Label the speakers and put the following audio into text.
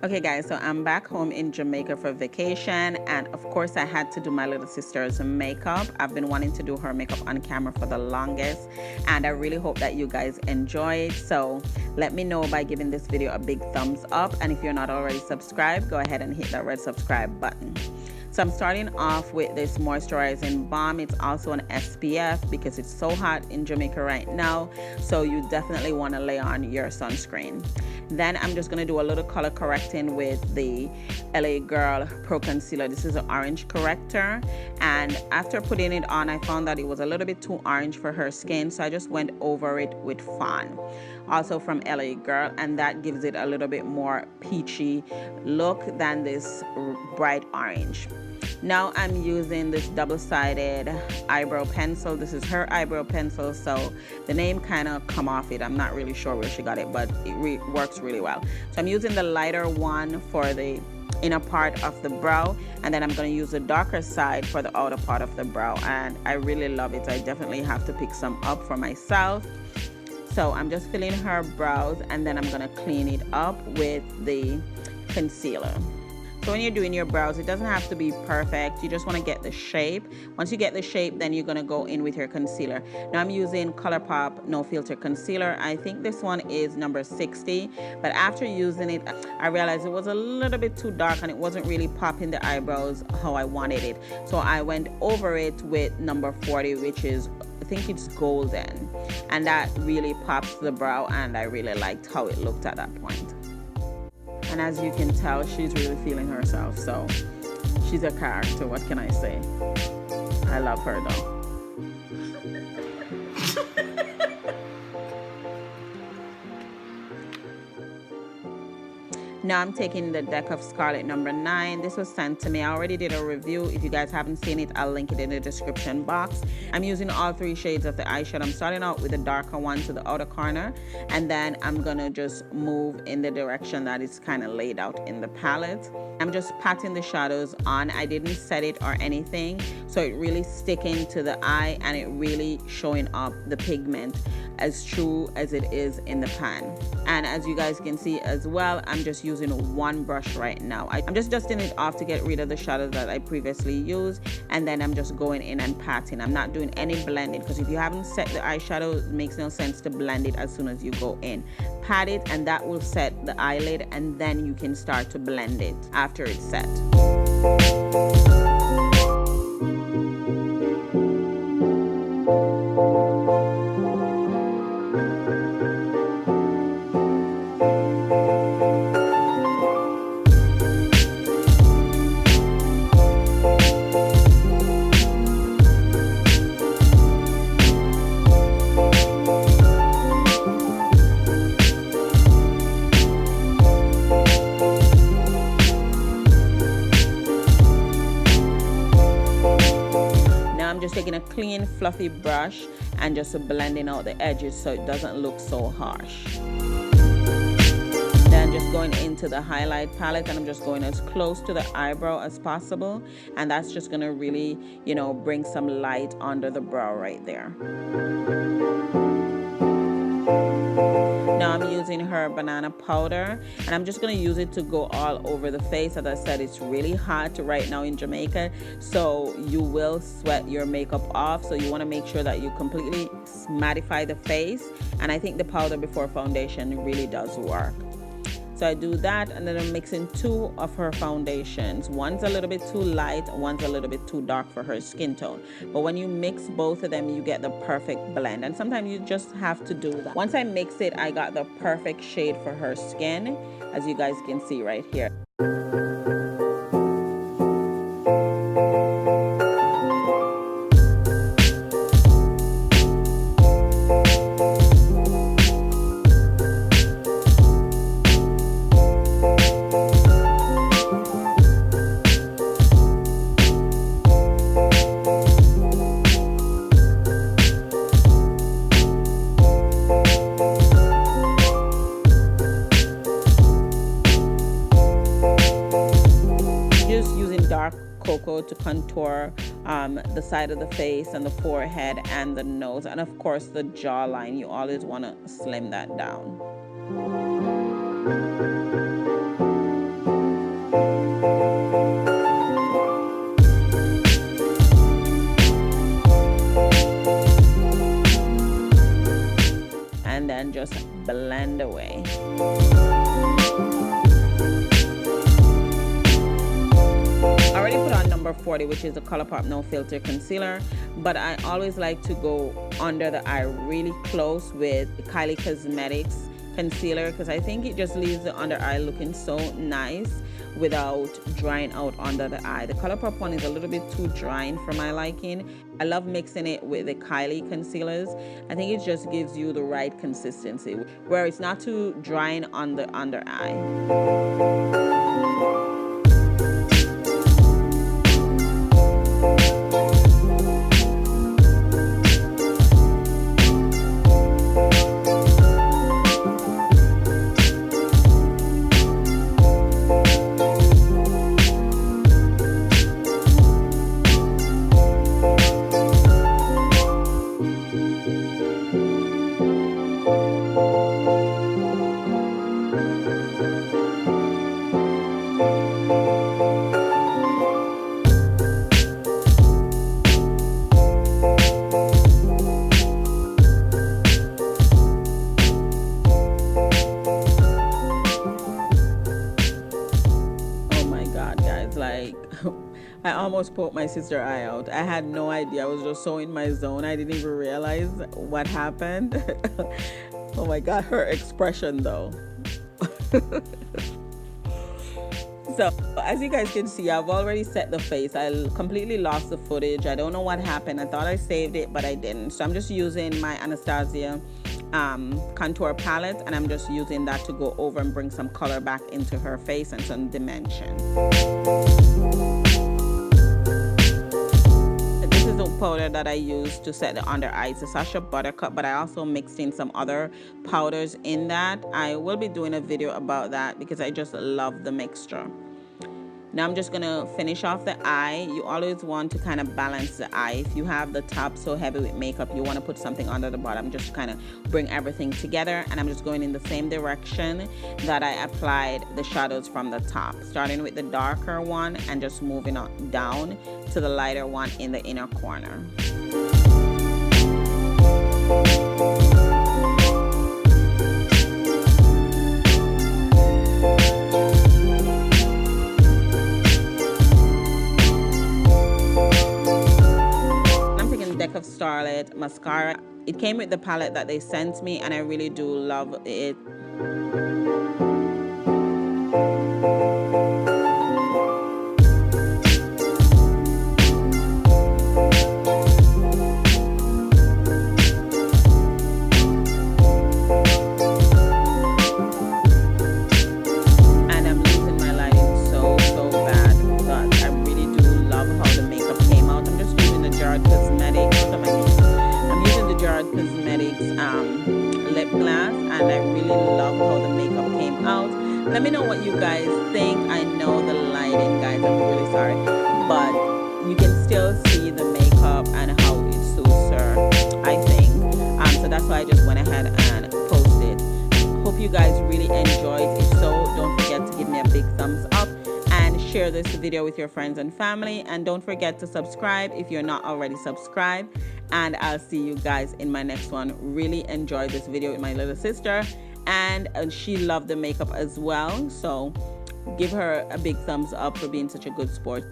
Speaker 1: Okay guys, so I'm back home in Jamaica for vacation, and of course I had to do my little sister's makeup. I've been wanting to do her makeup on camera for the longest, and I really hope that you guys enjoy it. So let me know by giving this video a big thumbs up, and if you're not already subscribed, go ahead and hit that red subscribe button. So I'm starting off with this moisturizing balm. It's also an SPF because it's so hot in Jamaica right now, so you definitely want to lay on your sunscreen. Then I'm just going to do a little color correcting with the LA Girl Pro Concealer. This is an orange corrector, and after putting it on, I found that it was a little bit too orange for her skin, so I just went over it with Fawn, also from LA Girl, and that gives it a little bit more peachy look than this bright orange. Now I'm using this double-sided eyebrow pencil. This is her eyebrow pencil, so the name kind of come off it. I'm not really sure where she got it, but it works really well. So I'm using the lighter one for the inner part of the brow, and then I'm going to use the darker side for the outer part of the brow, and I really love it. I definitely have to pick some up for myself. So I'm just filling her brows, and then I'm going to clean it up with the concealer. So when you're doing your brows, it doesn't have to be perfect. You just want to get the shape. Once you get the shape, then you're going to go in with your concealer. Now I'm using ColourPop No Filter Concealer. I think this one is number 60. But after using it, I realized it was a little bit too dark and it wasn't really popping the eyebrows how I wanted it. So I went over it with number 40, which is, I think it's golden. And that really pops the brow, and I really liked how it looked at that point. And as you can tell, she's really feeling herself, so she's a character. What can I say? I love her though. Now I'm taking the deck of Scarlet number 9. This was sent to me. I already did a review. If you guys haven't seen it, I'll link it in the description box. I'm using all 3 shades of the eyeshadow. I'm starting out with the darker one to the outer corner, and then I'm gonna just move in the direction that is kind of laid out in the palette. I'm just patting the shadows on. I didn't set it or anything, so it really sticking to the eye and it really showing up the pigment as true as it is in the pan. And as you guys can see as well, I'm just using one brush right now. I'm just dusting it off to get rid of the shadows that I previously used, and then I'm just going in and patting. I'm not doing any blending, because if you haven't set the eyeshadow, it makes no sense to blend it as soon as you go in. Pat it, and that will set the eyelid, and then you can start to blend it after it's set. Taking a clean fluffy brush and just blending out the edges so it doesn't look so harsh. Then just going into the highlight palette, and I'm just going as close to the eyebrow as possible, and that's just going to really, you know, bring some light under the brow right there. Now I'm using her banana powder, and I'm just going to use it to go all over the face. As I said, it's really hot right now in Jamaica, so you will sweat your makeup off, so you want to make sure that you completely mattify the face, and I think the powder before foundation really does work. So I do that, and then I'm mixing 2 of her foundations. One's a little bit too light, one's a little bit too dark for her skin tone. But when you mix both of them, you get the perfect blend. And sometimes you just have to do that. Once I mix it, I got the perfect shade for her skin, as you guys can see right here. Cocoa to contour the side of the face and the forehead and the nose, and of course the jawline. You always want to slim that down. 40, which is the ColourPop No Filter Concealer, but I always like to go under the eye really close with Kylie Cosmetics concealer, because I think it just leaves the under eye looking so nice without drying out under the eye. The ColourPop one is a little bit too drying for my liking. I love mixing it with the Kylie concealers. I think it just gives you the right consistency where it's not too drying on the under eye. I almost poked my sister's eye out. I had no idea. I was just so in my zone. I didn't even realize what happened. Oh my God, her expression though. So as you guys can see, I've already set the face. I completely lost the footage. I don't know what happened. I thought I saved it, but I didn't. So I'm just using my Anastasia contour palette, and I'm just using that to go over and bring some color back into her face and some dimension. This is the powder that I use to set the under eye. It's a Sacha Buttercup, but I also mixed in some other powders in that. I will be doing a video about that because I just love the mixture. Now I'm just gonna finish off the eye. You always want to kind of balance the eye. If you have the top so heavy with makeup, you want to put something under the bottom just to kind of bring everything together. And I'm just going in the same direction that I applied the shadows from the top, starting with the darker one and just moving on down to the lighter one in the inner corner. Of Starlet mascara. It came with the palette that they sent me, and I really do love it. And I'm losing my lighting so bad, but I really do love how the makeup came out. I'm just using the Jarred Cosmetics. I'm using the Jarred Cosmetics lip gloss, and I really love how the makeup came out. Let me know what you guys think. I know the lighting, guys, I'm really sorry, but you can still see the makeup and how it suits her, I think. So that's why I just went ahead and posted. Hope you guys really enjoyed. If so, don't forget to give me a big thumbs up and share this video with your friends and family, and don't forget to subscribe if you're not already subscribed. And I'll see you guys in my next one. Really enjoyed this video with my little sister, and she loved the makeup as well, so give her a big thumbs up for being such a good sport.